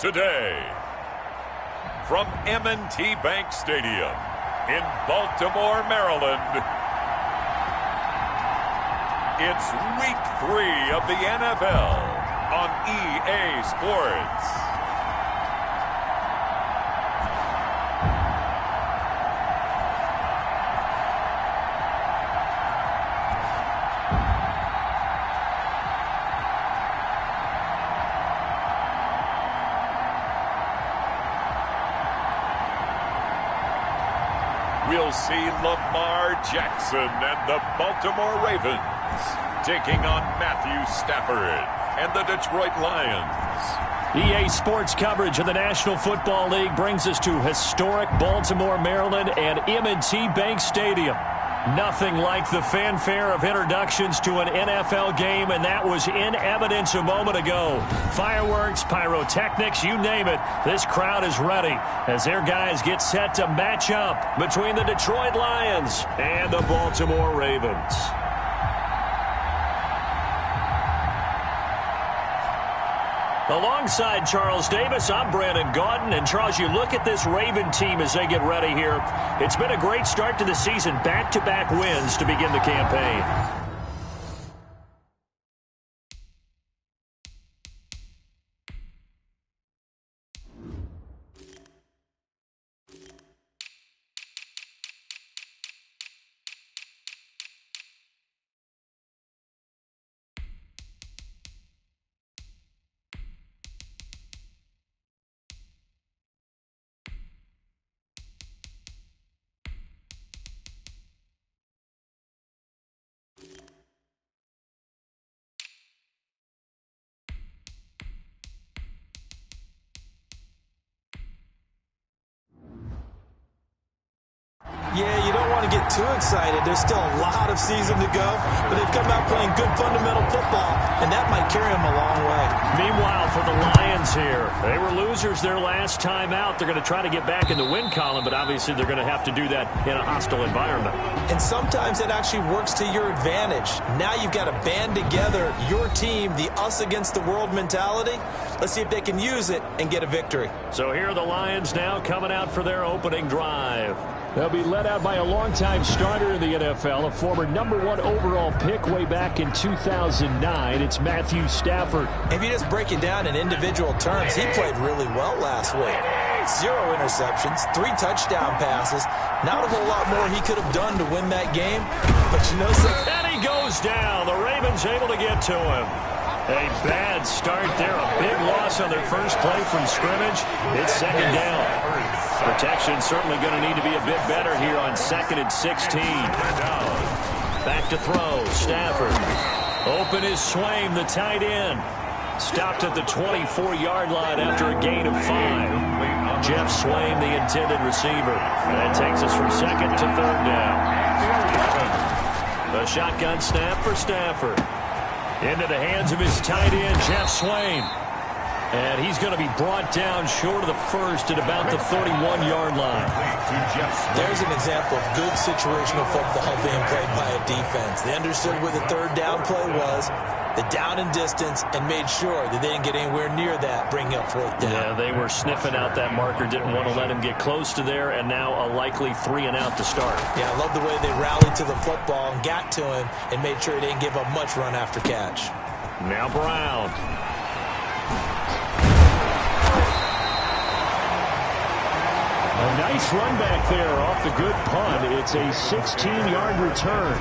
today. From M&T Bank Stadium in Baltimore, Maryland, it's Week 3 of the NFL on EA Sports. We'll see Lamar Jackson and the Baltimore Ravens taking on Matthew Stafford and the Detroit Lions. EA Sports coverage of the National Football League brings us to historic Baltimore, Maryland and M&T Bank Stadium. Nothing like the fanfare of introductions to an NFL game, and that was in evidence a moment ago. Fireworks, pyrotechnics, you name it, this crowd is ready as their guys get set to match up between the Detroit Lions and the Baltimore Ravens. Alongside Charles Davis, I'm Brandon Gaudin. And Charles, you look at this Raven team as they get ready here. It's been a great start to the season, back-to-back wins to begin the campaign. Yeah, you don't want to get too excited. There's still a lot of season to go, but they've come out playing good fundamental football, and that might carry them a long way. Meanwhile, for the Lions here, they were losers their last time out. They're going to try to get back in the win column, but obviously they're going to have to do that in a hostile environment. And sometimes it actually works to your advantage. Now you've got to band together your team, the us against the world mentality. Let's see if they can use it and get a victory. So here are the Lions now coming out for their opening drive. They'll be led out by a longtime starter in the NFL, a former #1 overall pick way back in 2009. It's Matthew Stafford. If you just break it down in individual terms, he played really well last week. 0 interceptions, 3 touchdown passes. Not a whole lot more he could have done to win that game. But you know something? And he goes down. The Ravens able to get to him. A bad start there. A big loss on their first play from scrimmage. It's second down. Protection certainly going to need to be a bit better here on 2nd and 16. Back to throw. Stafford. Open is Swaim, the tight end. Stopped at the 24-yard line after a gain of 5. Jeff Swaim, the intended receiver. And that takes us from 2nd to 3rd down. A shotgun snap for Stafford. Into the hands of his tight end, Jeff Swaim. And he's going to be brought down short of the first at about the 31-yard line. There's an example of good situational football being played by a defense. They understood where the 3rd down play was, the down and distance, and made sure that they didn't get anywhere near that, bringing up 4th down. Yeah, they were sniffing out that marker, didn't want to let him get close to there, and now a likely 3 and out to start. Yeah, I love the way they rallied to the football and got to him and made sure he didn't give up much run after catch. Now Brown. A nice run back there off the good punt. It's a 16-yard return.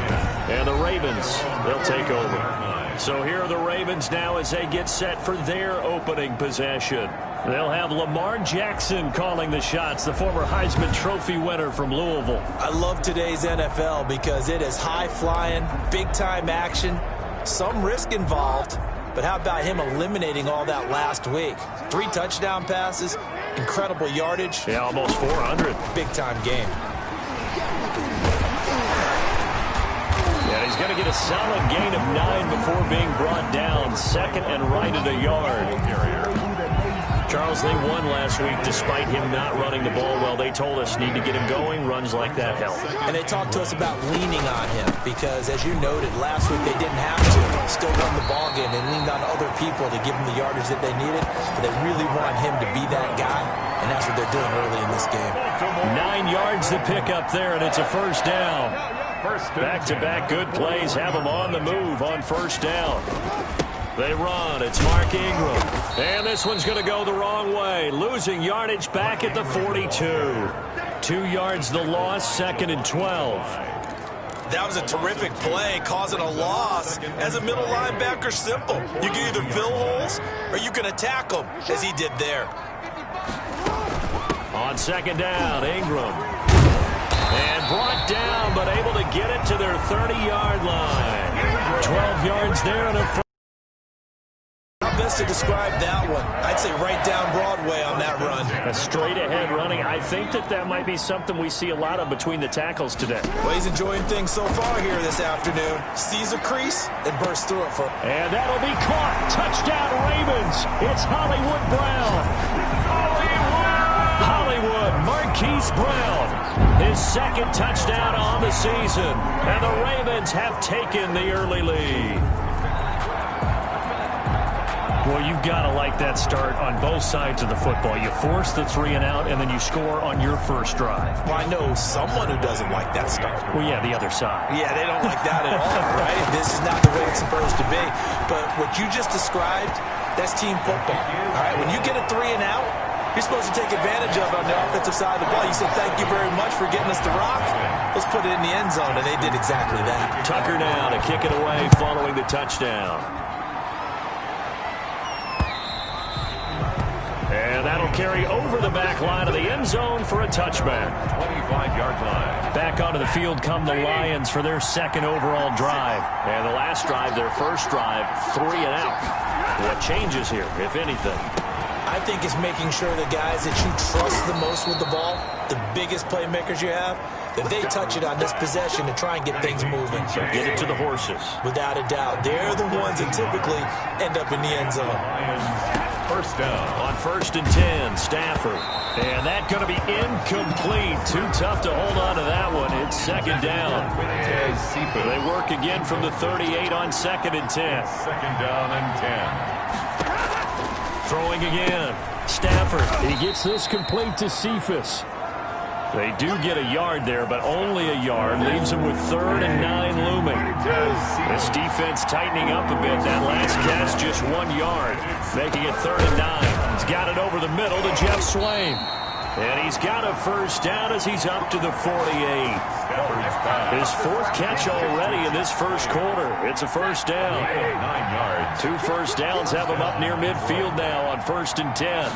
And the Ravens, they'll take over. So here are the Ravens now as they get set for their opening possession. They'll have Lamar Jackson calling the shots, the former Heisman Trophy winner from Louisville. I love today's NFL because it is high-flying, big-time action, some risk involved. But how about him eliminating all that last week? 3 touchdown passes, incredible yardage. Yeah, almost 400. Big-time game. Yeah, he's going to get a solid gain of 9 before being brought down. 2nd and right at a yard. Charles, they won last week despite him not running the ball well. They told us need to get him going. Runs like that help. And they talked to us about leaning on him because, as you noted, last week they didn't have to. Still won the ball game. They leaned on other people to give them the yardage that they needed. But they really want him to be that guy, and that's what they're doing early in this game. 9 yards to pick up there, and it's a first down. Back-to-back good plays have them on the move on first down. They run. It's Mark Ingram. And this one's going to go the wrong way. Losing yardage back at the 42. 2 yards the loss, 2nd and 12. That was a terrific play, causing a loss. As a middle linebacker, simple. You can either fill holes or you can attack them, as he did there. On 2nd down, Ingram. And brought down, but able to get it to their 30-yard line. 12 yards there and a first. How best to describe that one? I'd say right down Broadway on that run. A straight-ahead running. I think that might be something we see a lot of between the tackles today. Well, he's enjoying things so far here this afternoon. Sees a crease and bursts through it for him. And that'll be caught. Touchdown, Ravens. It's Hollywood Brown. Hollywood, Marquise Brown. His 2nd touchdown on the season. And the Ravens have taken the early lead. Well, you've got to like that start on both sides of the football. You force the 3 and out, and then you score on your first drive. Well, I know someone who doesn't like that start. Well, yeah, the other side. Yeah, they don't like that at all, right? This is not the way it's supposed to be. But what you just described, that's team football. All right, when you get a 3 and out, you're supposed to take advantage of it on the offensive side of the ball. You said, thank you very much for getting us the rock. Let's put it in the end zone, and they did exactly that. Tucker now to kick it away following the touchdown. And that'll carry over the back line of the end zone for a touchback. 25-yard line. Back onto the field come the Lions for their 2nd overall drive. And the last drive, their first drive, 3 and out. What changes here, if anything? I think it's making sure the guys that you trust the most with the ball, the biggest playmakers you have, that they touch it on this possession to try and get things moving. Get it to the horses. Without a doubt. They're the ones that typically end up in the end zone. First down. On 1st and 10, Stafford. And that's going to be incomplete. Too tough to hold on to that one. It's 2nd down. They work again from the 38 on 2nd and 10. 2nd down and 10. Throwing again. Stafford. He gets this complete to Cephas. They do get a yard there, but only a yard. Leaves them with 3rd and 9 looming. This defense tightening up a bit. That last catch just 1 yard, making it 3rd and 9. He's got it over the middle to Jeff Swain. And he's got a first down as he's up to the 48. His 4th catch already in this first quarter. It's a first down. 9 yards. 2 first downs have him up near midfield now on 1st and 10.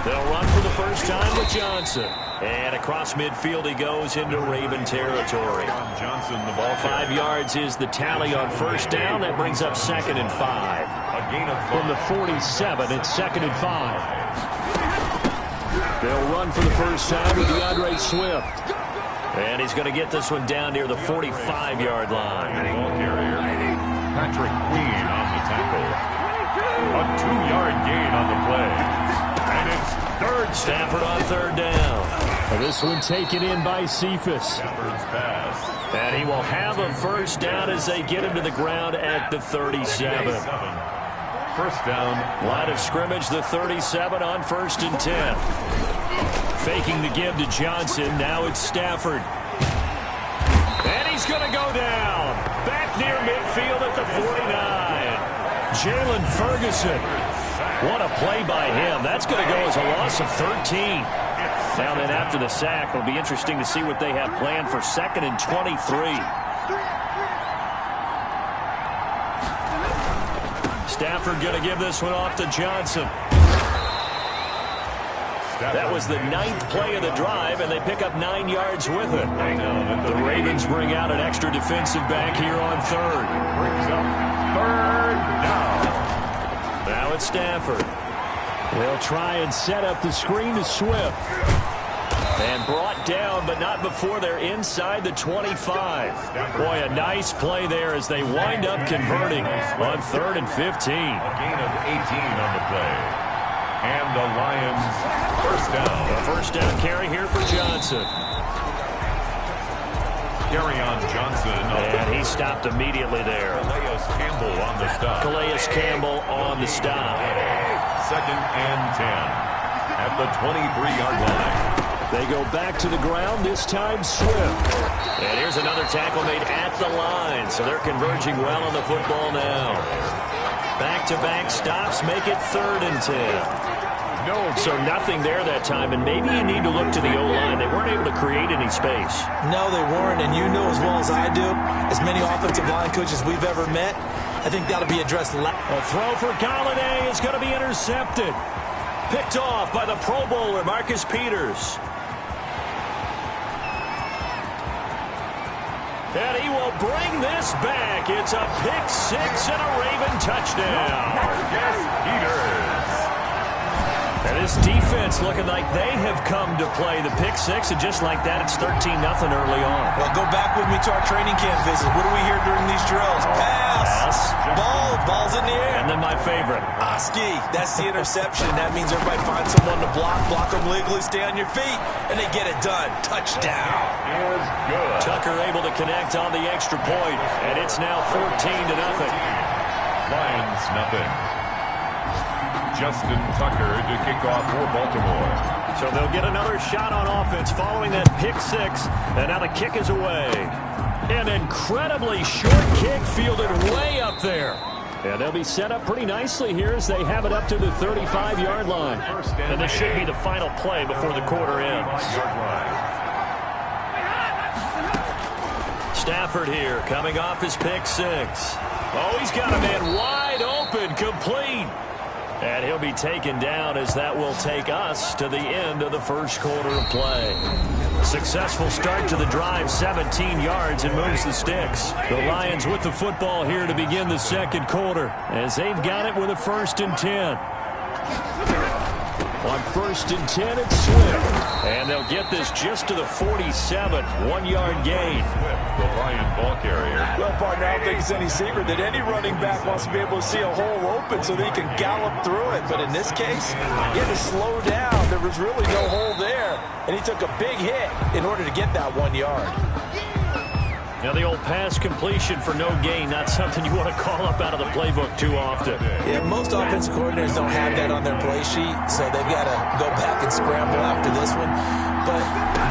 They'll run for the first time with Johnson. And across midfield he goes into Raven territory. Johnson, the ball. 5 yards is the tally on first down. That brings up 2nd and 5. A gain of From the 47, it's 2nd and 5. They'll run for the first time with DeAndre Swift. And he's going to get this one down near the 45-yard line. ball carrier. Patrick Queen on the tackle. A 2-yard gain on the play. And it's 3rd. Stafford on 3rd down. And this one taken in by Cephas. Stafford's pass. And he will have a first down as they get him to the ground at the 37. First down. Line of scrimmage, the 37 on 1st and 10. Faking the give to Johnson. Now it's Stafford. And he's going to go down. Back near midfield at the 49. Jalen Ferguson. What a play by him. That's going to go as a loss of 13. Now then after the sack, it'll be interesting to see what they have planned for 2nd and 23. Stafford going to give this one off to Johnson. That was the 9th play of the drive, and they pick up 9 yards with it. The Ravens bring out an extra defensive back here on 3rd. Brings up 3rd down. Now it's Stafford. They'll try and set up the screen to Swift. And brought down, but not before they're inside the 25. Boy, a nice play there as they wind up converting on 3rd and 15. A gain of 18 on the play. And the Lions first down. A first down carry here for Johnson. Carry on Johnson. And he stopped immediately there. Calais Campbell on the stop. Calais Campbell on the stop. 2nd and 10 at the 23-yard line. They go back to the ground, this time Swift. And here's another tackle made at the line, so they're converging well on the football now. Back-to-back stops make it 3rd and 10. So nothing there that time, and maybe you need to look to the O-line. They weren't able to create any space. No, they weren't, and you know as well as I do, as many offensive line coaches we've ever met, I think that'll be addressed. A throw for Galladay is going to be intercepted. Picked off by the Pro Bowler, Marcus Peters. And he will bring this back. It's a pick 6 and a Raven touchdown. Marcus Peters. And this defense looking like they have come to play the pick 6, and just like that, it's 13-0 early on. Well, go back with me to our training camp visit. What do we hear during these drills? Pass. Ball's in the air. And then my favorite. Oski, that's the interception. That means everybody finds someone to block them legally, stay on your feet, and they get it done. Touchdown. Is good. Tucker able to connect on the extra point, and it's now 14-0. Lions nothing. Justin Tucker to kick off for Baltimore. So they'll get another shot on offense following that pick 6, and now the kick is away. An incredibly short kick fielded way up there. And they'll be set up pretty nicely here as they have it up to the 35-yard line. And this should be the final play before the quarter ends. Stafford here coming off his pick 6. Oh, he's got a man wide open, complete. And he'll be taken down as that will take us to the end of the first quarter of play. Successful start to the drive, 17 yards, and moves the sticks. The Lions with the football here to begin the second quarter as they've got it with a 1st and 10. On 1st and 10, it's Swift. And they'll get this just to the 47, 1-yard gain. The Lion ball carrier. Well, partner, I don't think it's any secret that any running back wants to be able to see a hole open so they can gallop through it. But in this case, he had to slow down. There was really no hole there. And he took a big hit in order to get that 1 yard. Now, the old pass completion for no gain, not something you want to call up out of the playbook too often. Yeah, most offensive coordinators don't have that on their play sheet, so they've got to go back and scramble after this one. But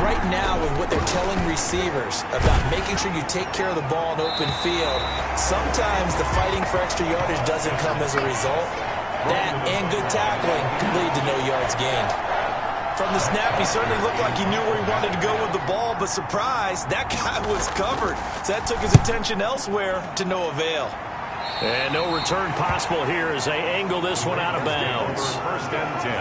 right now, with what they're telling receivers about making sure you take care of the ball in open field, sometimes the fighting for extra yardage doesn't come as a result. That and good tackling could lead to no yards gained. From the snap, he certainly looked like he knew where he wanted to go with the ball, but surprise, that guy was covered. So that took his attention elsewhere to no avail. And no return possible here as they angle this one out of bounds. 1st and 10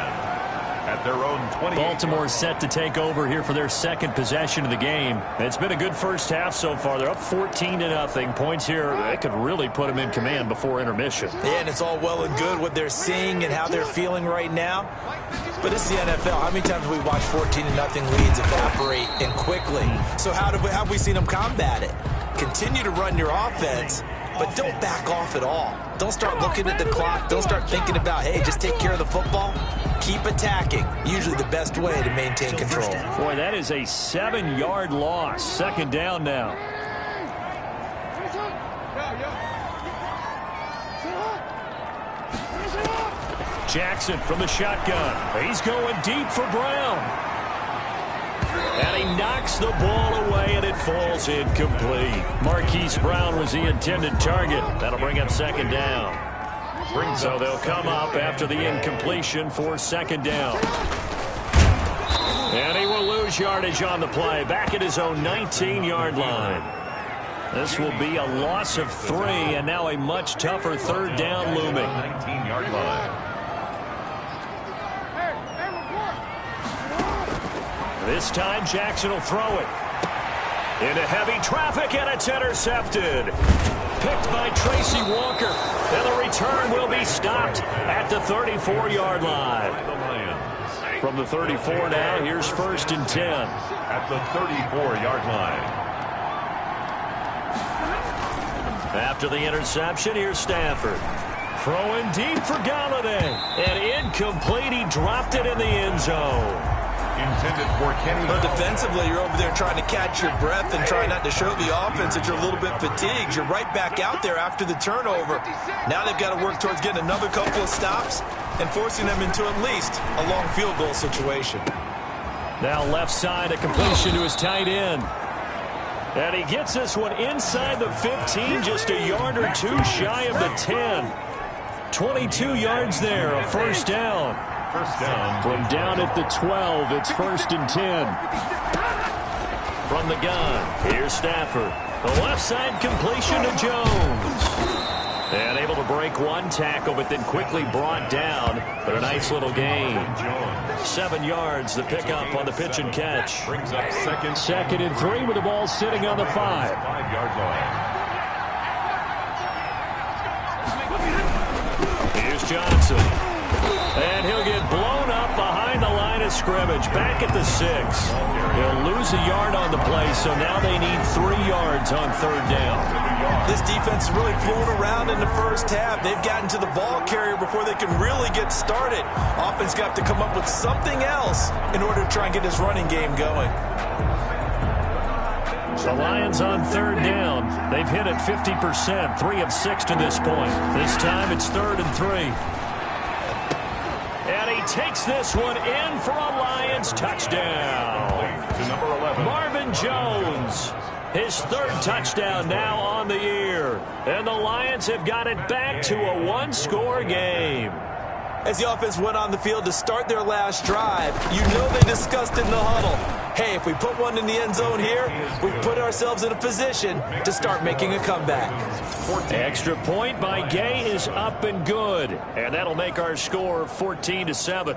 at their own 20. Baltimore set to take over here for their second possession of the game. It's been a good first half so far. They're up 14-0. Points here, they could really put them in command before intermission. Yeah, and it's all well and good what they're seeing and how they're feeling right now. But it's the NFL. How many times have we watched 14-0 leads evaporate and quickly? So how have we seen them combat it? Continue to run your offense, but don't back off at all. Don't start looking at the clock. Don't start thinking about, hey, just take care of the football. Keep attacking. Usually the best way to maintain control. Boy, that is a 7-yard loss. 2nd down now. Jackson from the shotgun. He's going deep for Brown. And he knocks the ball away, and it falls incomplete. Marquise Brown was the intended target. That'll bring up 2nd down. So they'll come up after the incompletion for 2nd down. And he will lose yardage on the play. Back at his own 19-yard line. This will be a loss of 3, and now a much tougher 3rd down looming. 19-yard line. This time, Jackson will throw it. Into heavy traffic, and it's intercepted. Picked by Tracy Walker. And the return will be stopped at the 34-yard line. From the 34 now, here's 1st and 10. At the 34-yard line. After the interception, here's Stafford. Throwing deep for Galladay. And incomplete. He dropped it in the end zone. Intended for Kenny. But defensively, you're over there trying to catch your breath and try not to show the offense that you're a little bit fatigued. You're right back out there after the turnover. Now they've got to work towards getting another couple of stops and forcing them into at least a long field goal situation. Now left side, a completion to his tight end. And he gets this one inside the 15, just a yard or two shy of the 10. 22 yards there, a first down. First down. From down at the 12, it's 1st and 10. From the gun, here's Stafford. The left side completion to Jones. And able to break one tackle, but then quickly brought down. But a nice little gain. 7 yards, the pickup on the pitch and catch. Brings up second and 3 with the ball sitting on the 5. 5-yard line. Here's Johnson. And he'll get blown up behind the line of scrimmage. Back at the 6. He'll lose a yard on the play, so now they need 3 yards on 3rd down. This defense is really fooling around in the first half. They've gotten to the ball carrier before they can really get started. Offense got to come up with something else in order to try and get his running game going. The Lions on 3rd down. They've hit it 50%, 3 of 6 to this point. This time it's 3rd and 3. And he takes this one in for a Lions touchdown. To number 11. Marvin Jones. His 3rd touchdown now on the year. And the Lions have got it back to a one-score game. As the offense went on the field to start their last drive, you know they discussed in the huddle, hey, if we put one in the end zone here, we've put ourselves in a position to start making a comeback. Extra point by Gay is up and good. And that'll make our score 14-7.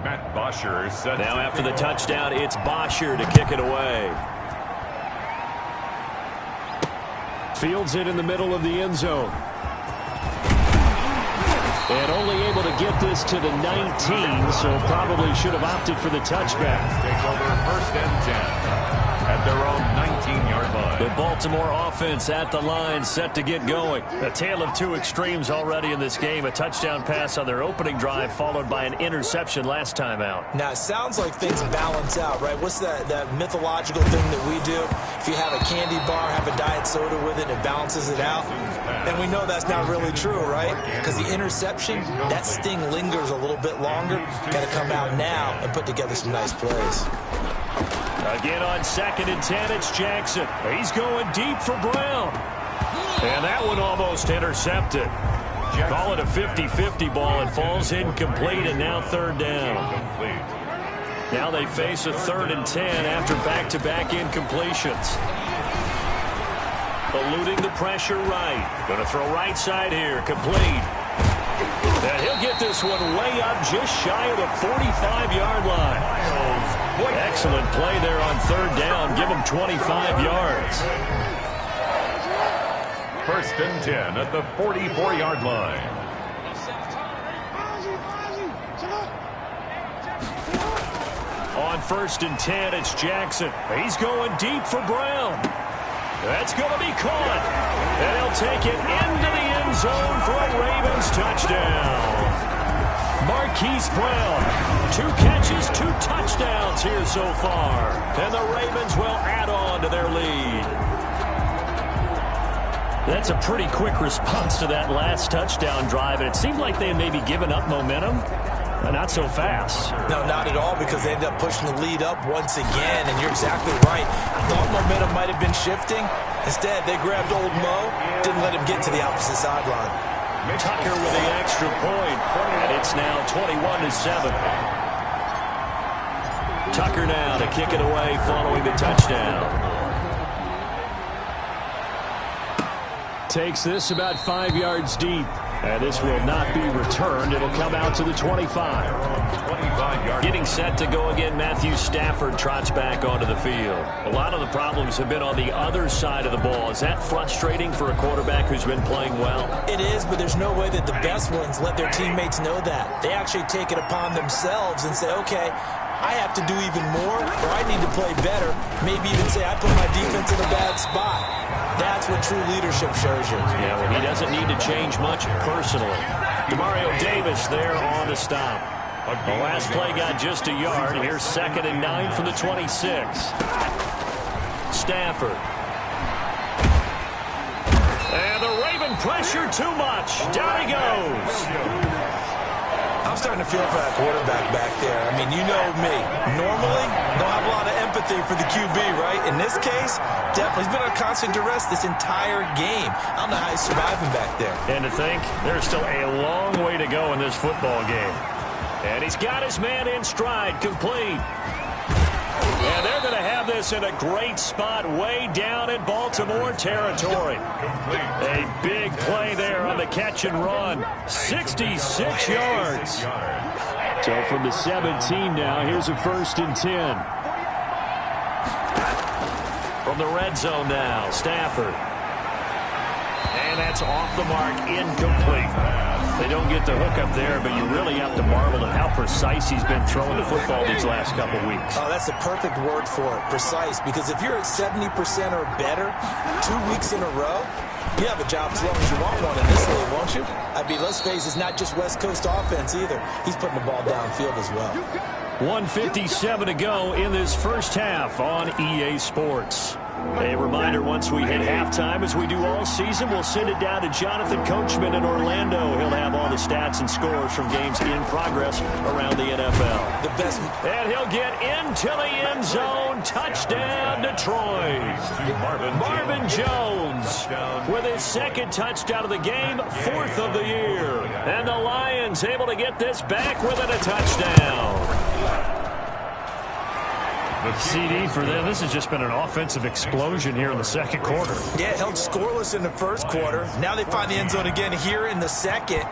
Matt Bosher set. Now after the touchdown, it's Bosher to kick it away. Fields it in the middle of the end zone. And only able to get this to the 19, so probably should have opted for the touchback. Take over 1st and 10 at their own 19-yard line. The Baltimore offense at the line, set to get going. A tale of two extremes already in this game. A touchdown pass on their opening drive, followed by an interception last time out. Now, it sounds like things balance out, right? What's that mythological thing that we do? If you have a candy bar, have a diet soda with it, it balances it out. And we know that's not really true, right? Because the interception, that sting lingers a little bit longer. Got to come out now and put together some nice plays. Again on 2nd and 10, it's Jackson. He's going deep for Brown. And that one almost intercepted. Call it a 50-50 ball. It falls incomplete, and now 3rd down. Now they face a 3rd and 10 after back-to-back incompletions. Eluding the pressure right. Going to throw right side here. Complete. And he'll get this one way up just shy of the 45-yard line. Excellent play there on 3rd down. Give him 25 yards. 1st and 10 at the 44-yard line. On 1st and 10, it's Jackson. He's going deep for Brown. That's going to be caught. And he'll take it into the end zone for a Ravens touchdown. Marquise Brown, 2 catches, 2 touchdowns here so far. And the Ravens will add on to their lead. That's a pretty quick response to that last touchdown drive. And it seemed like they had maybe given up momentum. Not so fast. No, not at all, because they ended up pushing the lead up once again, and you're exactly right. Thought momentum might have been shifting. Instead, they grabbed old Mo, didn't let him get to the opposite sideline. Tucker with the extra point, and it's now 21-7. Tucker now to kick it away following the touchdown. Takes this about 5 yards deep. And this will not be returned. It'll come out to the 25. 25-yard. Getting set to go again, Matthew Stafford trots back onto the field. A lot of the problems have been on the other side of the ball. Is that frustrating for a quarterback who's been playing well? It is, but there's no way that the best ones let their teammates know that. They actually take it upon themselves and say, okay, I have to do even more, or I need to play better. Maybe even say I put my defense in a bad spot. That's what true leadership shows you. Yeah, well, he doesn't need to change much personally. Demario Davis there on the stop. The last play got just a yard. Here's 2nd and 9 from the 26. Stafford. And the Raven pressure too much. Down he goes. I'm starting to feel for that quarterback back there. I mean, you know me. Normally, don't have a lot of empathy for the QB, right? In this case, definitely, he's been on constant duress this entire game. I don't know how he's surviving back there. And to think, there's still a long way to go in this football game. And he's got his man in stride, complete. And they're going to have this in a great spot way down in Baltimore territory. A big play there on the catch and run. 66 yards. So from the 17 now, here's a 1st and 10. From the red zone now, Stafford. And that's off the mark, incomplete. They don't get the hook up there, but you really have to marvel at how precise he's been throwing the football these last couple weeks. Oh, that's the perfect word for it, precise. Because if you're at 70% or better 2 weeks in a row, you have a job as long as you want one in this league, won't you? I mean, let's face it, it's not just West Coast offense either. He's putting the ball downfield as well. 1:57 to go in this first half on EA Sports. A reminder, once we hit halftime, as we do all season, we'll send it down to Jonathan Coachman in Orlando. He'll have all the stats and scores from games in progress around the NFL. The best. And he'll get into the end zone. Touchdown, Detroit. Marvin Jones with his 2nd touchdown of the game, 4th of the year. And the Lions able to get this back within a touchdown. CD for them. This has just been an offensive explosion here in the 2nd quarter. Yeah, held scoreless in the 1st quarter. Now they find the end zone again here in the 2nd.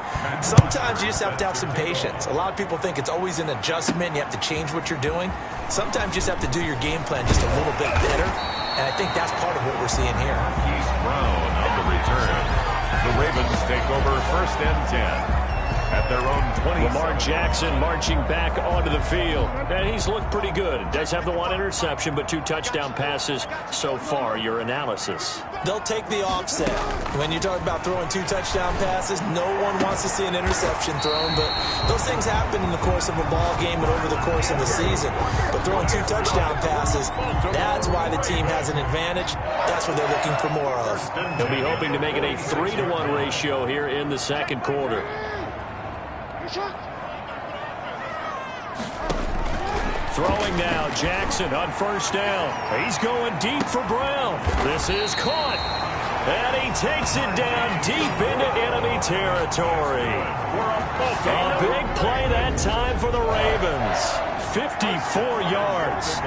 Sometimes you just have to have some patience. A lot of people think it's always an adjustment. You have to change what you're doing. Sometimes you just have to do your game plan just a little bit better. And I think that's part of what we're seeing here. He's Brown on the return. The Ravens take over 1st and 10. At their own 20. Lamar Jackson marching back onto the field. And he's looked pretty good. Does have the 1 interception, but 2 touchdown passes so far. Your analysis? They'll take the offset. When you talk about throwing 2 touchdown passes, no one wants to see an interception thrown, but those things happen in the course of a ball game and over the course of the season. But throwing 2 touchdown passes, that's why the team has an advantage. That's what they're looking for more of. They'll be hoping to make it a 3-to-1 ratio here in the 2nd quarter. Throwing now, Jackson on 1st down. He's going deep for Brown. This is caught. And he takes it down deep into enemy territory. A big play that time for the Ravens. 54 yards.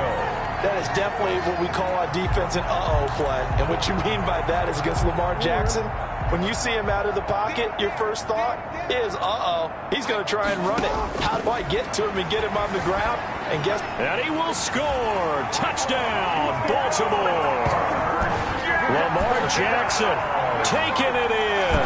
That is definitely what we call on defense an uh-oh play. And what you mean by that is against Lamar Jackson, when you see him out of the pocket, your first thought is, uh-oh, he's going to try and run it. How do I get to him and get him on the ground? And guess... And he will score. Touchdown, Baltimore. Lamar Jackson taking it in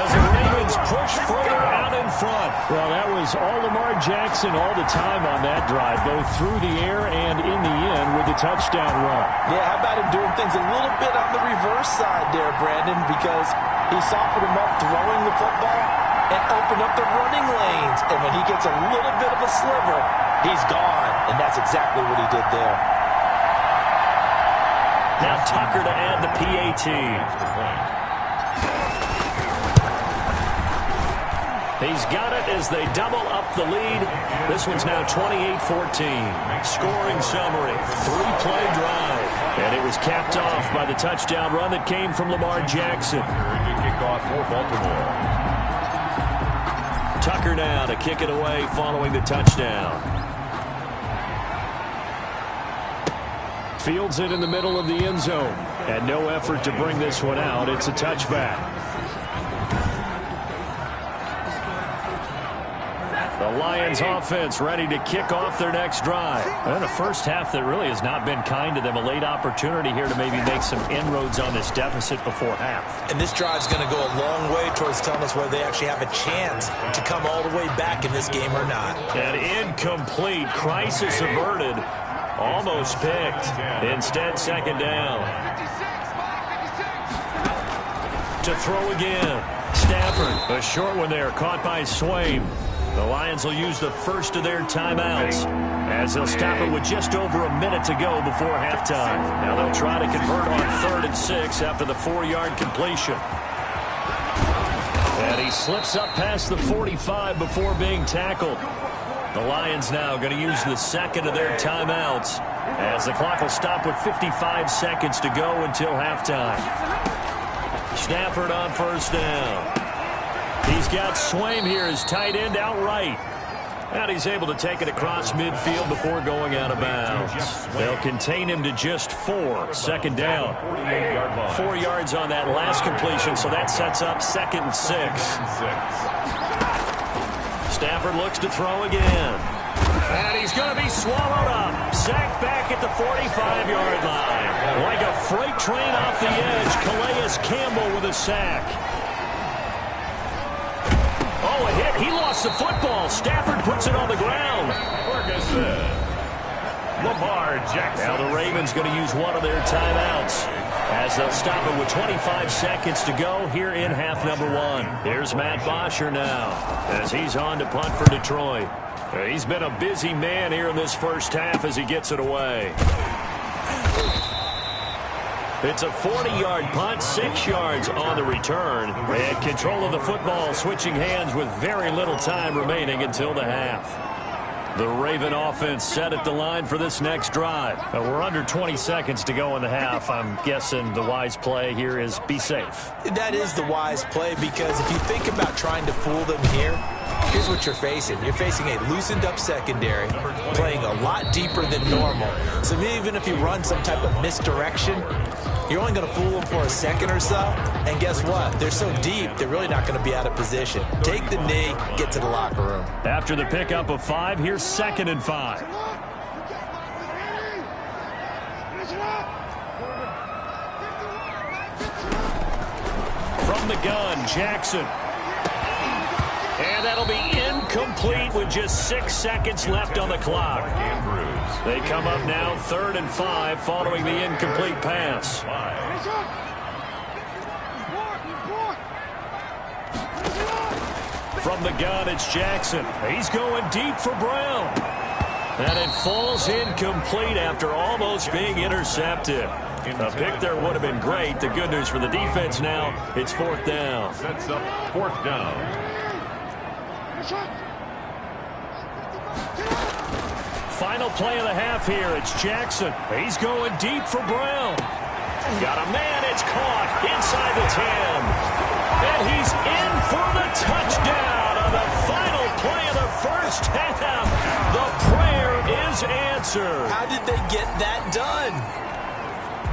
as the Ravens push further out in front. Well, that was all Lamar Jackson all the time on that drive, both through the air and in the end with the touchdown run. Yeah, how about him doing things a little bit on the reverse side there, Brandon, because he softened him up throwing the football and opened up the running lanes. And when he gets a little bit of a sliver, he's gone. And that's exactly what he did there. Now Tucker to add the PAT. He's got it as they double up the lead. This one's now 28-14. Scoring summary, 3-play drive. And it was capped off by the touchdown run that came from Lamar Jackson. Kickoff for Baltimore. Tucker now to kick it away following the touchdown. Fields it in the middle of the end zone. And no effort to bring this one out. It's a touchback. The Lions offense ready to kick off their next drive. And a first half that really has not been kind to them. A late opportunity here to maybe make some inroads on this deficit before half. And this drive's going to go a long way towards telling us whether they actually have a chance to come all the way back in this game or not. An incomplete, crisis averted, almost picked. Instead, second down. To throw again. Stafford, a short one there, caught by Swaim. The Lions will use the first of their timeouts as they'll stop it with just over a minute to go before halftime. Now they'll try to convert on 3rd and 6 after the 4-yard completion. And he slips up past the 45 before being tackled. The Lions now going to use the second of their timeouts as the clock will stop with 55 seconds to go until halftime. Stafford on first down. He's got Swaim here as tight end outright. And he's able to take it across midfield before going out of bounds. They'll contain him to just 4. Second down. 4 yards on that last completion, so that sets up 2nd and 6. Stafford looks to throw again. And he's going to be swallowed up. Sacked back at the 45-yard line. Like a freight train off the edge, Calais Campbell with a sack. Oh, a hit. He lost the football. Stafford puts it on the ground. Ferguson. Lamar Jackson. Now the Ravens going to use one of their timeouts as they'll stop it with 25 seconds to go here in half number 1. Here's Matt Bosher now as he's on to punt for Detroit. He's been a busy man here in this first half as he gets it away. It's a 40-yard punt, 6 yards on the return. And control of the football, switching hands with very little time remaining until the half. The Raven offense set at the line for this next drive. We're under 20 seconds to go in the half. I'm guessing the wise play here is be safe. That is the wise play because if you think about trying to fool them here, here's what you're facing. You're facing a loosened up secondary, playing a lot deeper than normal. So even if you run some type of misdirection, you're only going to fool them for a second or so. And guess what? They're so deep, they're really not going to be out of position. Take the knee, get to the locker room. After the pickup of 5, here's 2nd and 5. From the gun, Jackson. And that'll be incomplete with just 6 seconds left on the clock. They come up now 3rd and 5 following the incomplete pass. From the gun, it's Jackson. He's going deep for Brown. And it falls incomplete after almost being intercepted. A pick there would have been great. The good news for the defense now, it's 4th down. Sets up 4th down. Final play of the half here. It's Jackson. He's going deep for Brown. Got a man. It's caught inside the 10. And he's in for the touchdown on the final play of the first half. The prayer is answered. How did they get that done?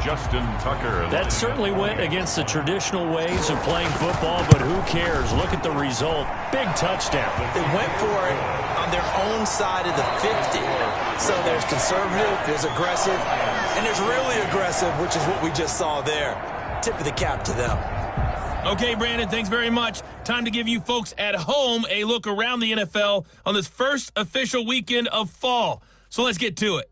Justin Tucker. That certainly went against the traditional ways of playing football, but who cares? Look at the result. Big touchdown. They went for it on their own side of the 50. So there's conservative, there's aggressive, and there's really aggressive, which is what we just saw there. Tip of the cap to them. Okay, Brandon, thanks very much. Time to give you folks at home a look around the NFL on this first official weekend of fall. So let's get to it.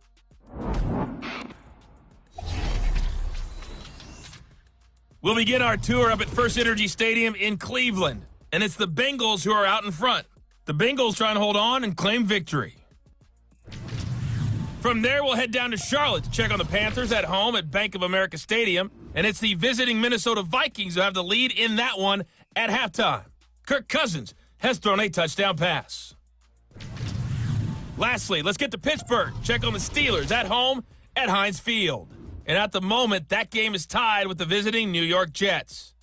We'll begin our tour up at First Energy Stadium in Cleveland. And it's the Bengals who are out in front. The Bengals trying to hold on and claim victory. From there, we'll head down to Charlotte to check on the Panthers at home at Bank of America Stadium. And it's the visiting Minnesota Vikings who have the lead in that one at halftime. Kirk Cousins has thrown a touchdown pass. Lastly, let's get to Pittsburgh. Check on the Steelers at home at Heinz Field. And at the moment, that game is tied with the visiting New York Jets.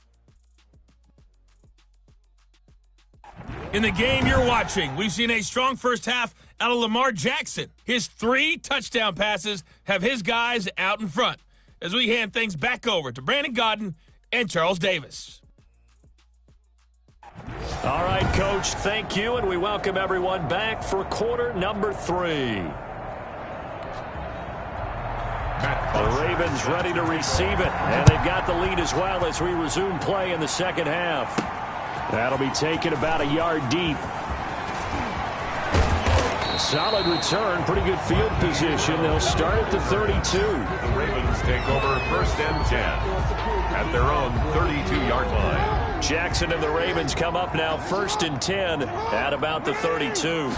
In the game you're watching, we've seen a strong first half out of Lamar Jackson. His 3 touchdown passes have his guys out in front as we hand things back over to Brandon Godden and Charles Davis. All right, Coach, thank you, and we welcome everyone back for quarter number 3. The Ravens ready to receive it, and they've got the lead as well as we resume play in the second half. That'll be taken about a yard deep. Solid return, pretty good field position. They'll start at the 32. The Ravens take over 1st and 10 at their own 32-yard line. Jackson and the Ravens come up now 1st and 10 at about the 32.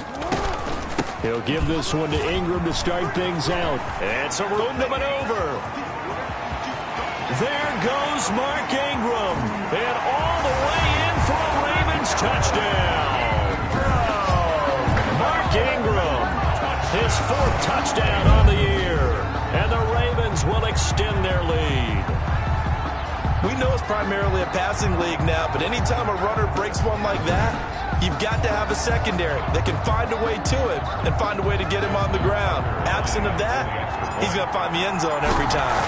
He'll give this one to Ingram to start things out. And some room to maneuver. There goes Mark Ingram. And all the way in for a Ravens touchdown. Mark Ingram, his 4th touchdown on the year. And the Ravens will extend their lead. We know it's primarily a passing league now, but anytime a runner breaks one like that, you've got to have a secondary that can find a way to him and find a way to get him on the ground. Absent of that, he's going to find the end zone every time.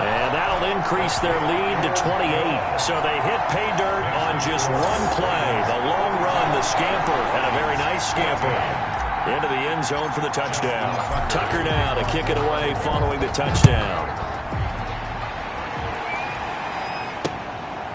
And that'll increase their lead to 28. So they hit pay dirt on just one play. The long run, the scamper, and a very nice scamper into the end zone for the touchdown. Tucker now to kick it away following the touchdown.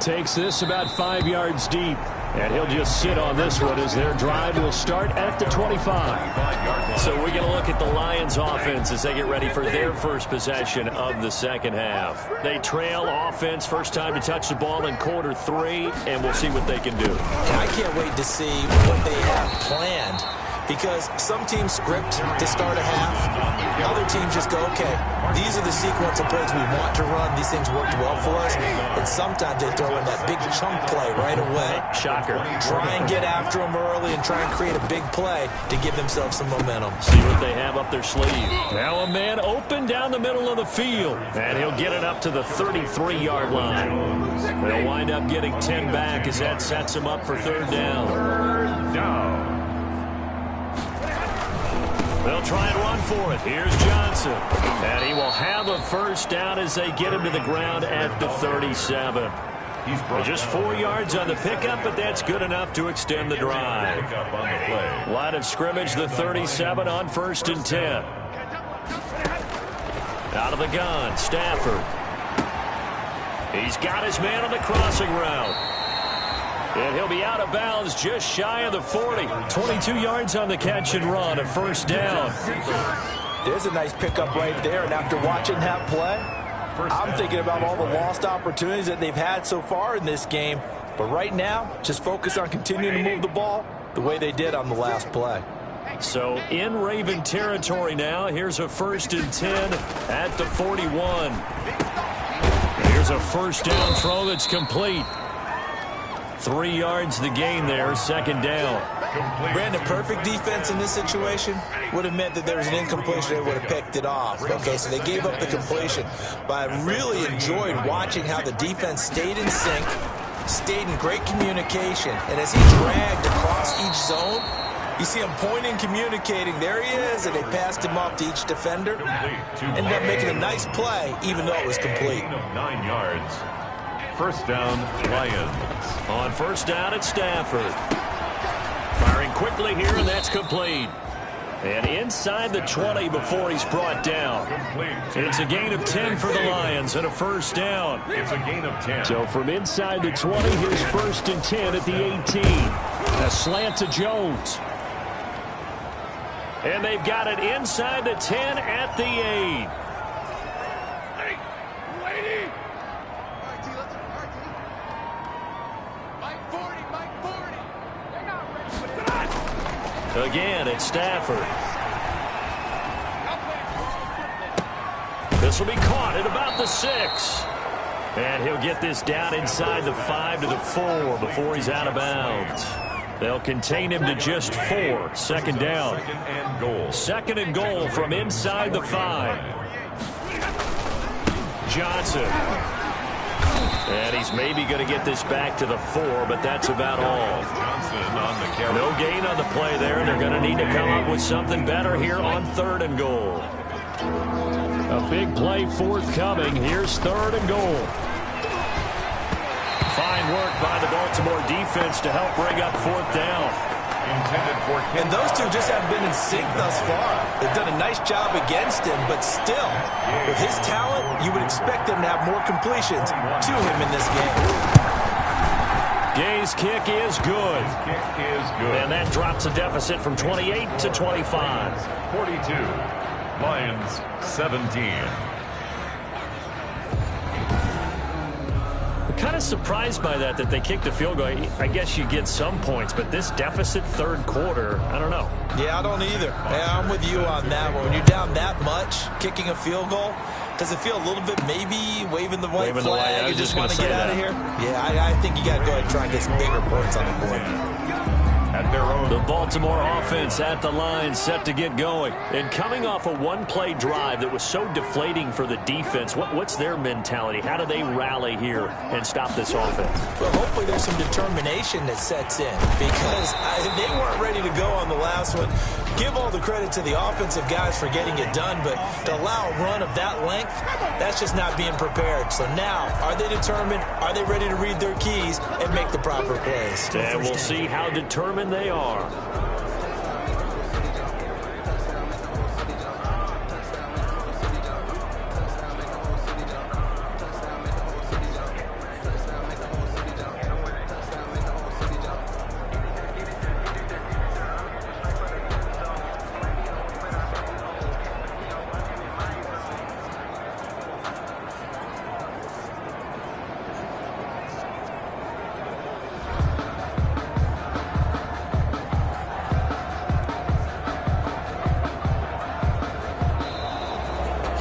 Takes this about 5 yards deep. And he'll just sit on this one as their drive will start at the 25. So we're going to look at the Lions offense as they get ready for their first possession of the second half. They trail offense, first time to touch the ball in quarter 3, and we'll see what they can do. And I can't wait to see what they have planned, because some teams script to start a half. Other teams just go, okay, these are the sequence of plays we want to run. These things worked well for us. And sometimes they throw in that big chunk play right away. Shocker. Try and get after them early and try and create a big play to give themselves some momentum. See what they have up their sleeve. Now a man open down the middle of the field. And he'll get it up to the 33-yard line. They'll wind up getting 10 back as that sets him up for 3rd down. They'll try and run for it. Here's Johnson. And he will have a 1st down as they get him to the ground at the 37. Just 4 yards on the pickup, but that's good enough to extend the drive. Line of scrimmage, the 37 on 1st and 10. Out of the gun, Stafford. He's got his man on the crossing route. And he'll be out of bounds just shy of the 40. 22 yards on the catch and run, a 1st down. There's a nice pickup right there, and after watching that play, I'm thinking about all the lost opportunities that they've had so far in this game. But right now, just focus on continuing to move the ball the way they did on the last play. So in Raven territory now, here's a 1st and 10 at the 41. Here's a 1st down throw that's complete. 3 yards the gain there, 2nd down. Brandon, perfect defense in this situation would have meant that there was an incompletion. They would have picked it off. Okay, so they gave up the completion. But I really enjoyed watching how the defense stayed in sync, stayed in great communication. And as he dragged across each zone, you see him pointing, communicating. There he is, and they passed him off to each defender. Ended up making a nice play, even though it was complete. 9 yards. 1st down, Lions. On 1st down, it's Stafford. Firing quickly here, and that's complete. And inside the 20 before he's brought down. It's a gain of 10 for the Lions and a 1st down. It's a gain of 10. So from inside the 20, here's 1st and 10 at the 18. A slant to Jones. And they've got it inside the 10 at the 8. Again, it's Stafford. This will be caught at about the 6. And he'll get this down inside the 5 to the 4 before he's out of bounds. They'll contain him to just 4. 2nd down. 2nd and goal from inside the 5. Johnson. And he's maybe going to get this back to the 4, but that's about all. No gain on the play there. They're going to need to come up with something better here on 3rd and goal. A big play forthcoming. Here's 3rd and goal. Find work by the Baltimore defense to help bring up 4th down. And those two just haven't been in sync thus far. They've done a nice job against him, but still, with his talent, you would expect them to have more completions to him in this game. Gay's kick is good. And that drops a deficit from 28 to 25. 42. Lions 17. Kind of surprised by that they kicked the field goal. I guess you get some points, but this deficit 3rd quarter, I don't know. Yeah, I don't either. Yeah, I'm with you on that one. When you're down that much, kicking a field goal, does it feel a little bit maybe waving the white flag? You just want to get out of here? Yeah, I think you got to go ahead and try and get some bigger points on the board. At their own. The Baltimore offense at the line, set to get going. And coming off a one-play drive that was so deflating for the defense, what's their mentality? How do they rally here and stop this offense? Well, hopefully there's some determination that sets in, because they weren't ready to go on the last one. Give all the credit to the offensive guys for getting it done, but to allow a run of that length, that's just not being prepared. So now, are they determined? Are they ready to read their keys and make the proper plays? And we'll see how determined they are.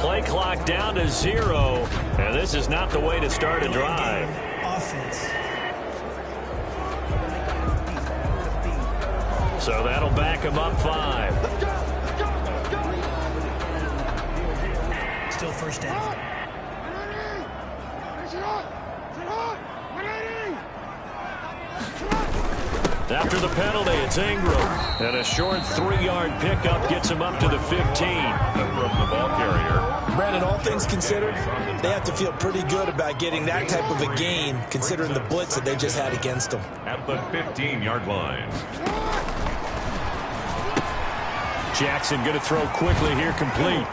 Play clock down to 0, and this is not the way to start a drive. Offense. So that'll back him up 5. Still 1st down. After the penalty, it's Ingram. And a short 3-yard pickup gets him up to the 15. From the ball carrier. Brandon, all things considered, they have to feel pretty good about getting that type of a gain, considering the blitz that they just had against them. At the 15-yard line. Jackson going to throw quickly here, complete.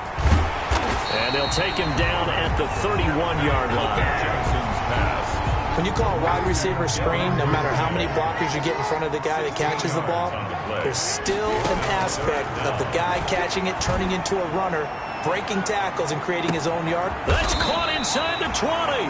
And they'll take him down at the 31-yard line. Jackson's pass. When you call a wide receiver screen, no matter how many blockers you get in front of the guy that catches the ball, there's still an aspect of the guy catching it, turning into a runner, breaking tackles, and creating his own yard. That's caught inside the 20.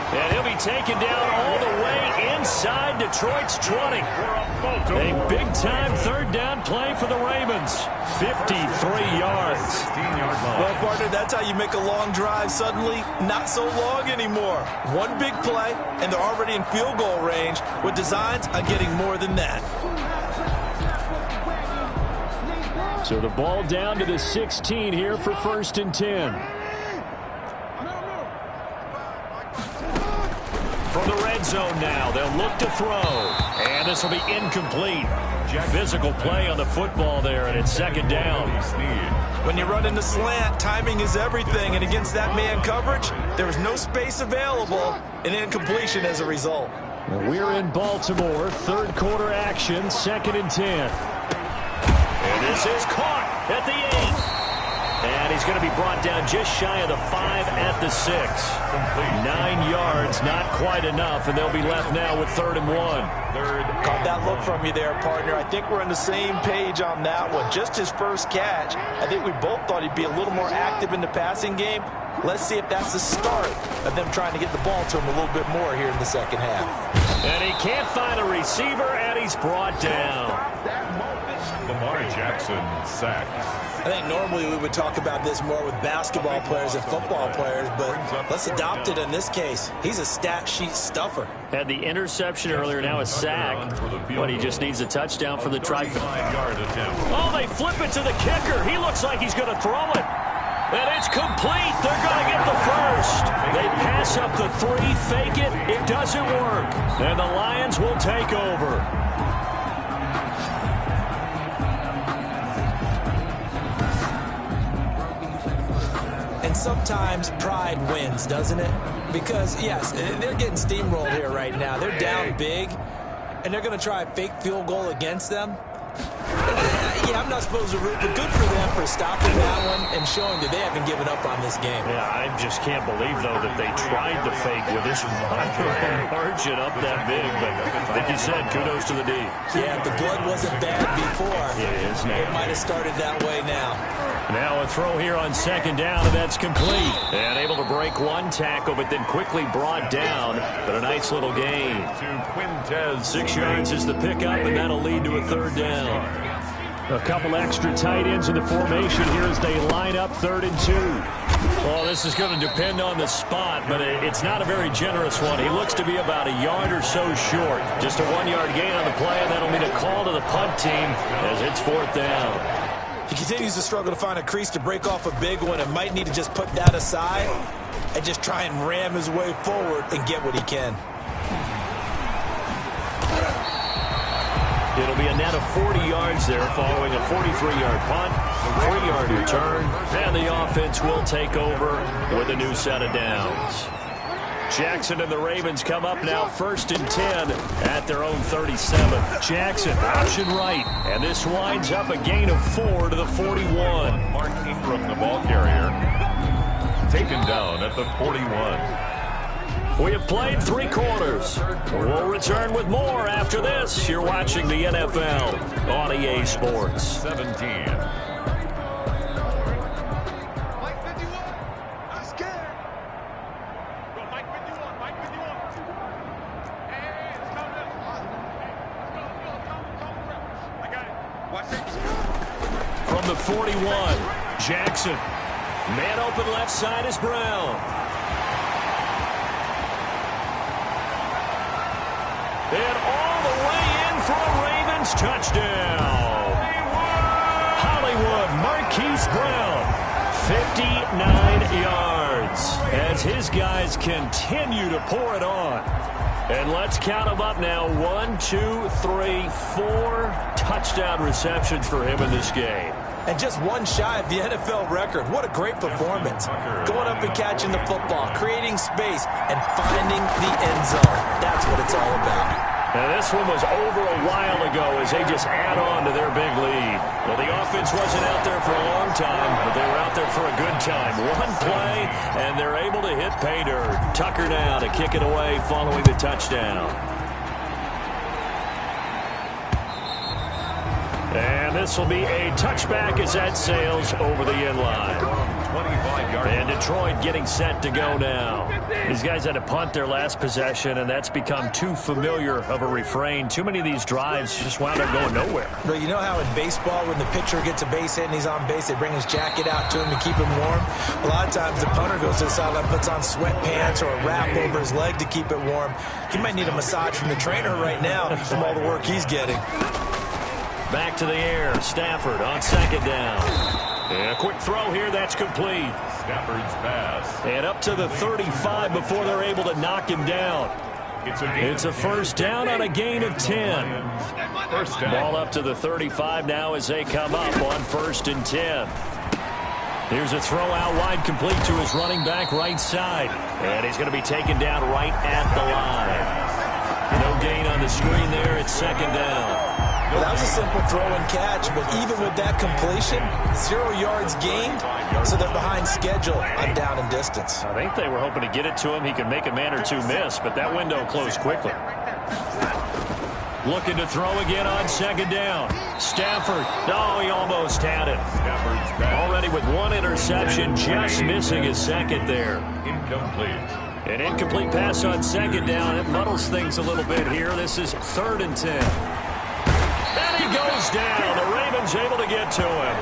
And he'll be taken down all the way inside Detroit's 20. A big-time 3rd down play for the Ravens. 53 yards. 15-yard line. Well, partner, that's how you make a long drive suddenly not so long anymore. One big play, and they're already in field goal range with designs on getting more than that. So the ball down to the 16 here for 1st and 10. From the red zone now, they'll look to throw. And this will be incomplete. Physical play on the football there, and it's 2nd down. When you run in the slant, timing is everything, and against that man coverage, there was no space available, and incompletion as a result. We're in Baltimore, 3rd quarter action, 2nd and 10. And this is caught at the 8. And he's going to be brought down just shy of the 5 at the 6. 9 yards, not quite enough, and they'll be left now with 3rd and 1. Caught that look from you there, partner. I think we're on the same page on that one. Just his first catch. I think we both thought he'd be a little more active in the passing game. Let's see if that's the start of them trying to get the ball to him a little bit more here in the 2nd half. And he can't find a receiver, and he's brought down. Lamar Jackson sacked. I think normally we would talk about this more with basketball players and football players, but let's adopt it in this case. He's a stat sheet stuffer. Had the interception earlier, now a sack. But he just needs a touchdown for the trifecta. Oh, they flip it to the kicker. He looks like he's going to throw it. And it's complete. They're going to get the first. They pass up the 3, fake it. It doesn't work. And the Lions will take over. And sometimes pride wins, doesn't it? because, yes, they're getting steamrolled here right now. They're down big, and they're going to try a fake field goal against them. Yeah, I'm not supposed to root, but good for them for stopping that one and showing that they haven't given up on this game. Yeah, I just can't believe, though, that they tried the fake with this margin up that big. But like you said, kudos to the D. Yeah, if the blood wasn't bad before, it might have started that way now. Now a throw here on second down, and that's complete. And able to break one tackle, but then quickly brought down. But a nice little gain. 6 yards is the pickup, and that'll lead to a third down. A couple extra tight ends in the formation here as they line up 3rd and 2. Well, this is going to depend on the spot, but it's not a very generous one. He looks to be about a yard or so short. Just a 1-yard gain on the play, and that'll mean a call to the punt team as it's 4th down. He continues to struggle to find a crease to break off a big one and might need to just put that aside and just try and ram his way forward and get what he can. It'll be a net of 40 yards there following a 43-yard punt, 3-yard return, and the offense will take over with a new set of downs. Jackson and the Ravens come up now 1st and 10 at their own 37. Jackson, option right, and this winds up a gain of 4 to the 41. Mark Ingram, the ball carrier, taken down at the 41. We have played 3 quarters. We'll return with more after this. You're watching the NFL on EA Sports. 17. From the 41, Jackson. Man open left side is Brown. And all the way in for a Ravens touchdown. Hollywood, Marquise Brown, 59 yards as his guys continue to pour it on. And let's count them up now. 1, 2, 3, 4 touchdown receptions for him in this game. And just one shy of the NFL record. What a great performance. Going up and catching the football, creating space, and finding the end zone. That's what it's all about. Now, this one was over a while ago as they just add on to their big lead. Well, the offense wasn't out there for a long time, but they were out there for a good time. One play, and they're able to hit pay dirt. Tucker now to kick it away following the touchdown. And this will be a touchback as that sails over the end line. 25-yard. And Detroit getting set to go now. These guys had to punt their last possession, and that's become too familiar of a refrain. Too many of these drives just wound up going nowhere. But you know how in baseball, when the pitcher gets a base hit and he's on base, they bring his jacket out to him to keep him warm? A lot of times the punter goes to the sideline, puts on sweatpants or a wrap over his leg to keep it warm. He might need a massage from the trainer right now from all the work he's getting. Back to the air. Stafford on second down. And a quick throw here. That's complete. Stafford's pass. And up to the 35 before they're able to knock him down. It's a first down on a gain of 10. First down. Ball up to the 35 now as they come up on 1st and 10. Here's a throw out wide complete to his running back right side. And he's going to be taken down right at the line. No gain on the screen there. It's second down. Well, that was a simple throw and catch, but even with that completion, 0 yards gained, so they're behind schedule on down and distance. I think they were hoping to get it to him. He could make a man or two miss, but that window closed quickly. Looking to throw again on second down. Stafford. No, he almost had it. Already with one interception, just missing his second there. Incomplete. An incomplete pass on second down. It muddles things a little bit here. This is 3rd and 10. And he goes down. The Ravens able to get to him.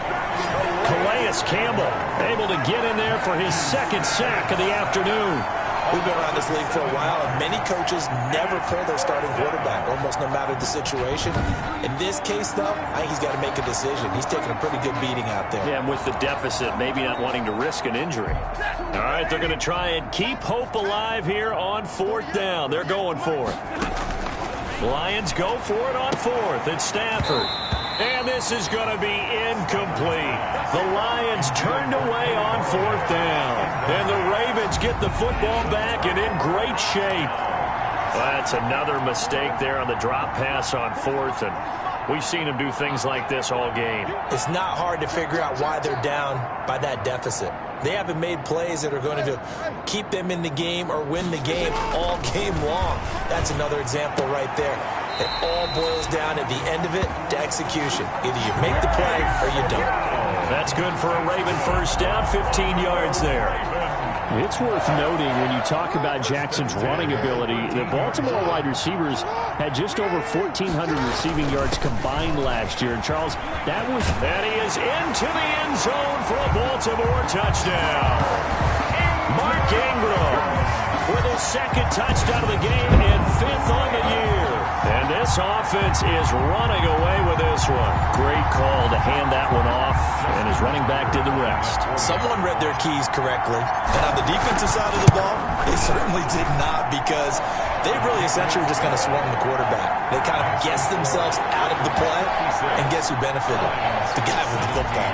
Calais Campbell able to get in there for his second sack of the afternoon. We've been around this league for a while, and many coaches never pull their starting quarterback, almost no matter the situation. In this case, though, I think he's got to make a decision. He's taking a pretty good beating out there. Yeah, and with the deficit, maybe not wanting to risk an injury. All right, they're going to try and keep hope alive here on 4th down. They're going for it. Lions go for it on 4th. It's Stafford. And this is going to be incomplete. The Lions turned away on 4th down. And the Ravens get the football back and in great shape. Well, that's another mistake there on the drop pass on 4th. And we've seen him do things like this all game. It's not hard to figure out why they're down by that deficit. They haven't made plays that are going to keep them in the game or win the game all game long. That's another example right there. It all boils down at the end of it to execution. Either you make the play or you don't. That's good for a Raven first down, 15 yards there. It's worth noting when you talk about Jackson's running ability, the Baltimore wide receivers had just over 1,400 receiving yards combined last year. And Charles, that he is into the end zone for a Baltimore touchdown. Mark Ingram with his second touchdown of the game and 5th on the year. And this offense is running away with this one. Great call to hand that one off, and his running back did the rest. Someone read their keys correctly. And on the defensive side of the ball, they certainly did not, because they really essentially were just going to swarm the quarterback. They kind of guessed themselves out of the play, and guess who benefited? The guy with the football.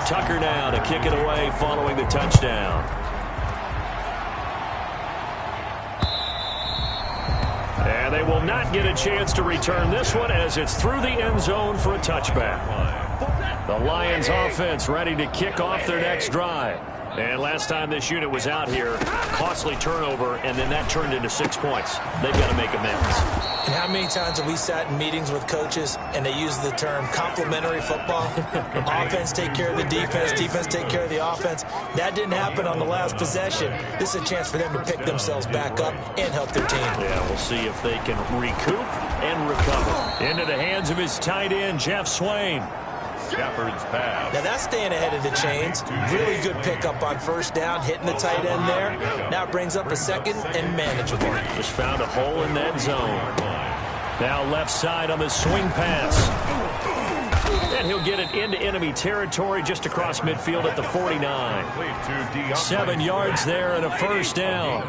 Tucker now to kick it away following the touchdown. And they will not get a chance to return this one as it's through the end zone for a touchback. The Lions offense ready to kick off their next drive. And last time this unit was out here, costly turnover, and then that turned into 6 points. They've got to make amends. And how many times have we sat in meetings with coaches and they use the term complementary football? Offense take care of the defense, defense take care of the offense. That didn't happen on the last possession. This is a chance for them to pick themselves back up and help their team. Yeah, we'll see if they can recoup and recover. Into the hands of his tight end, Jeff Swain. Shepard's pass. Now that's staying ahead of the chains. Really good pickup on first down, hitting the tight end there. Now it brings up a second and manageable. Just found a hole in that zone. Now left side on the swing pass. And he'll get it into enemy territory just across midfield at the 49. 7 yards there and a first down.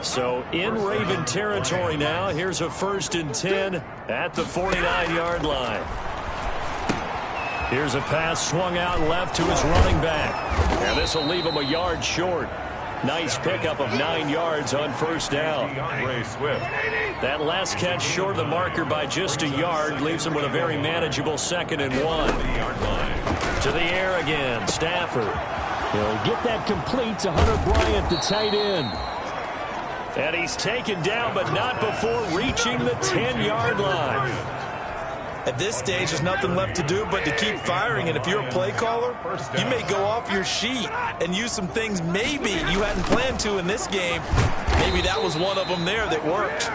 So in Raven territory now. Here's a 1st and 10 at the 49-yard line. Here's a pass swung out left to his running back. And this will leave him a yard short. Nice pickup of 9 yards on first down. That last catch short of the marker by just a yard leaves him with a very manageable 2nd and 1. To the air again, Stafford. He'll get that complete to Hunter Bryant, the tight end. And he's taken down, but not before reaching the 10-yard line. At this stage, there's nothing left to do but to keep firing. And if you're a play caller, you may go off your sheet and use some things maybe you hadn't planned to in this game. Maybe that was one of them there that worked.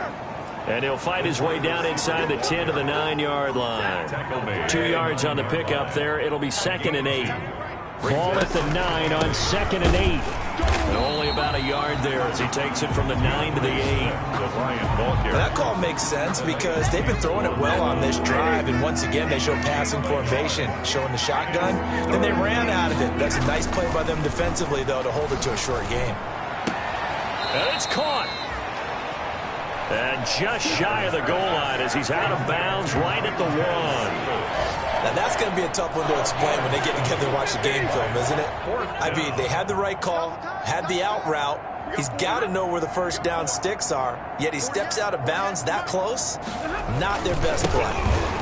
And he'll fight his way down inside the 10 to the 9-yard line. 2 yards on the pickup there. It'll be 2nd and 8. Ball at the 9 on 2nd and 8. And only about a yard there as he takes it from the 9 to the 8. That call makes sense because they've been throwing it well on this drive, and once again they show passing formation, showing the shotgun. Then they ran out of it. That's a nice play by them defensively, though, to hold it to a short game. And it's caught. And just shy of the goal line as he's out of bounds right at the 1. Now, that's going to be a tough one to explain when they get together and watch the game film, isn't it? I mean, they had the right call, had the out route. He's got to know where the first down sticks are, yet he steps out of bounds that close. Not their best play.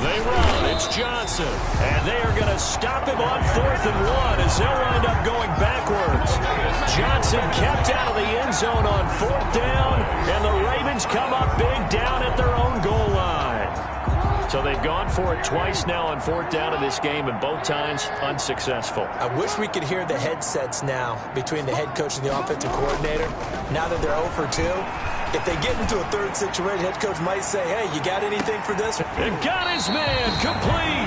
They run. It's Johnson. And they are going to stop him on 4th and 1 as they'll wind up going backwards. Johnson kept out of the end zone on 4th down, and the Ravens come up big down at their own goal line. So they've gone for it twice now on 4th down in this game, and both times unsuccessful. I wish we could hear the headsets now between the head coach and the offensive coordinator. Now that they're 0 for 2, if they get into a third situation, head coach might say, hey, you got anything for this? And got his man complete.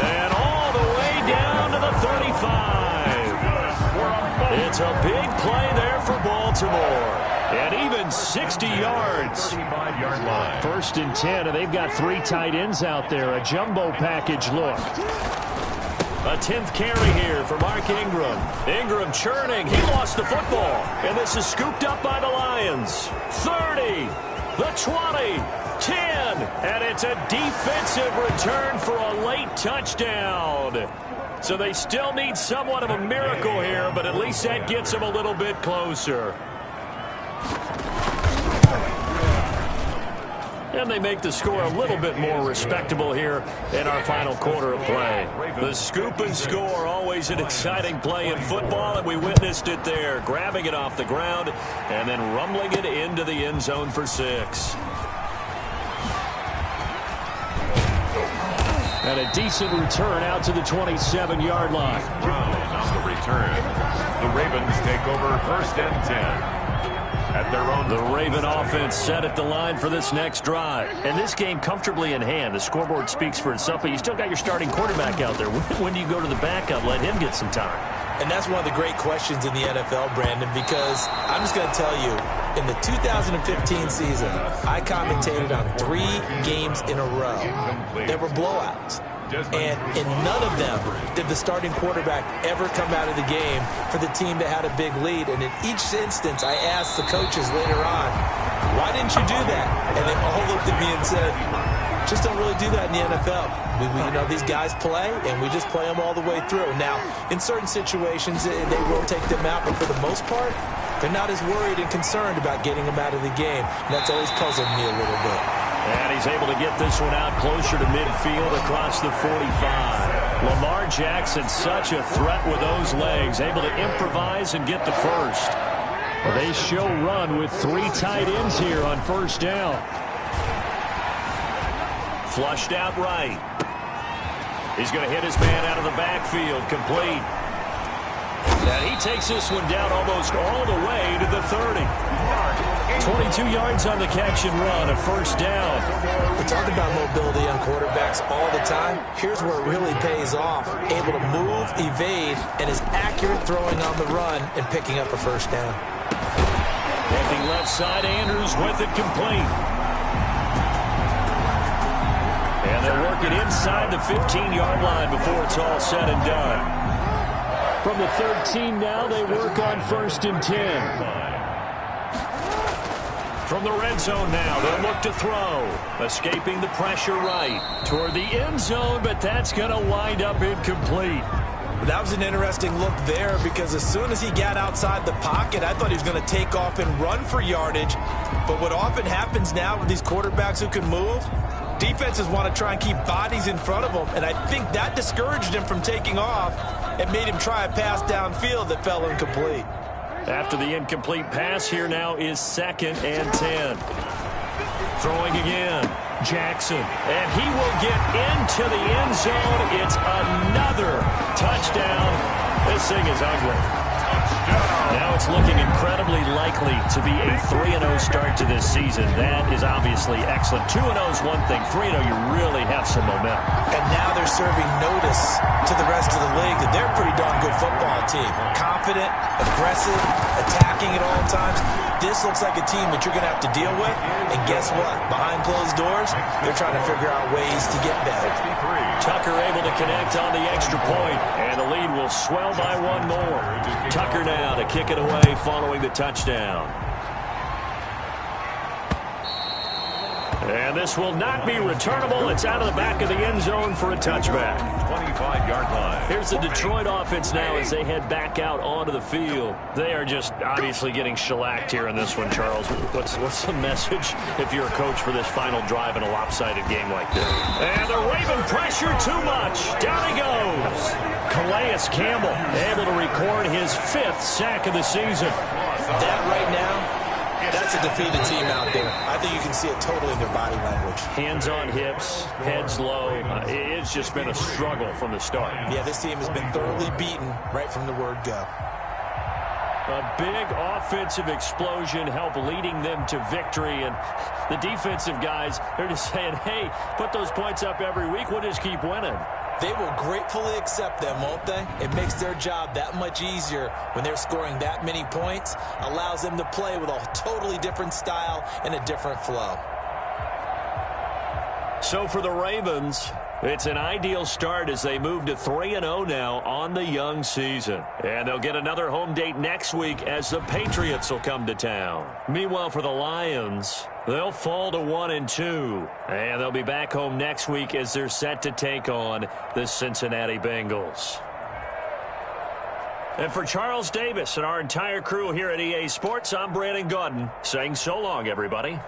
And all the way down to the 35. It's a big play there for Baltimore. And even 60 yards. 1st and 10, and they've got 3 tight ends out there. A jumbo package look. A 10th carry here for Mark Ingram. Ingram churning. He lost the football. And this is scooped up by the Lions. 30. The 20. 10, and it's a defensive return for a late touchdown. So they still need somewhat of a miracle here, but at least that gets them a little bit closer. And they make the score a little bit more respectable here in our final quarter of play. The scoop and score, always an exciting play in football, and we witnessed it there, grabbing it off the ground and then rumbling it into the end zone for 6. And a decent return out to the 27-yard line. On the return, the Ravens take over 1st and 10. At their own. The Raven offense set at the line for this next drive. And this game comfortably in hand. The scoreboard speaks for itself, but you still got your starting quarterback out there. When do you go to the backup, let him get some time? And that's one of the great questions in the NFL, Brandon, because I'm just going to tell you, in the 2015 season, I commentated on 3 games in a row that were blowouts. And in none of them did the starting quarterback ever come out of the game for the team that had a big lead. And in each instance, I asked the coaches later on, why didn't you do that? And they all looked at me and said, just don't really do that in the NFL. These guys play, and we just play them all the way through. Now, in certain situations, they will take them out, but for the most part, they're not as worried and concerned about getting them out of the game. And that's always puzzled me a little bit. And he's able to get this one out closer to midfield across the 45. Lamar Jackson, such a threat with those legs, able to improvise and get the first. Well, they show run with 3 tight ends here on 1st down. Flushed out right. He's going to hit his man out of the backfield, complete. And he takes this one down almost all the way to the 30. 22 yards on the catch and run, a 1st down. We talk about mobility on quarterbacks all the time. Here's where it really pays off. Able to move, evade, and is accurate throwing on the run and picking up a 1st down. Looking left side, Andrews with it, complete. And they'll work it inside the 15-yard line before it's all said and done. From the 13 now, they work on 1st and 10. From the red zone now, they'll look to throw. Escaping the pressure right toward the end zone, but that's going to wind up incomplete. That was an interesting look there because as soon as he got outside the pocket, I thought he was going to take off and run for yardage. But what often happens now with these quarterbacks who can move, defenses want to try and keep bodies in front of them, and I think that discouraged him from taking off and made him try a pass downfield that fell incomplete. After the incomplete pass, here now is 2nd and 10. Throwing again, Jackson, and he will get into the end zone. It's another touchdown. This thing is ugly. Now it's looking incredibly likely to be a 3-0 start to this season. That is obviously excellent. 2-0 is one thing. 3-0, you really have some momentum. And now they're serving notice to the rest of the league that they're a pretty darn good football team. Confident, aggressive, attacking at all times. This looks like a team that you're going to have to deal with. And guess what? Behind closed doors, they're trying to figure out ways to get better. Tucker able to connect on the extra point, and the lead will swell by 1 more. Tucker now to kick it away following the touchdown. And this will not be returnable. It's out of the back of the end zone for a touchback. 25-yard line. Here's the Detroit offense now as they head back out onto the field. They are just obviously getting shellacked here in this one, Charles. What's the message if you're a coach for this final drive in a lopsided game like this? And the Raven pressure too much. Down he goes. Calais Campbell able to record his 5th sack of the season. That right now, that's a defeated team out there. I think you can see it totally in their body language. Hands on hips, heads low. It's just been a struggle from the start. Yeah, this team has been thoroughly beaten right from the word go. A big offensive explosion helped leading them to victory. And the defensive guys, they're just saying, hey, put those points up every week. We'll just keep winning. They will gratefully accept them, won't they? It makes their job that much easier when they're scoring that many points. Allows them to play with a totally different style and a different flow. So for the Ravens, it's an ideal start as they move to 3-0 now on the young season. And they'll get another home date next week as the Patriots will come to town. Meanwhile, for the Lions, They'll fall to 1-2. And they'll be back home next week as they're set to take on the Cincinnati Bengals. And for Charles Davis and our entire crew here at EA Sports, I'm Brandon Gaudin saying so long, everybody.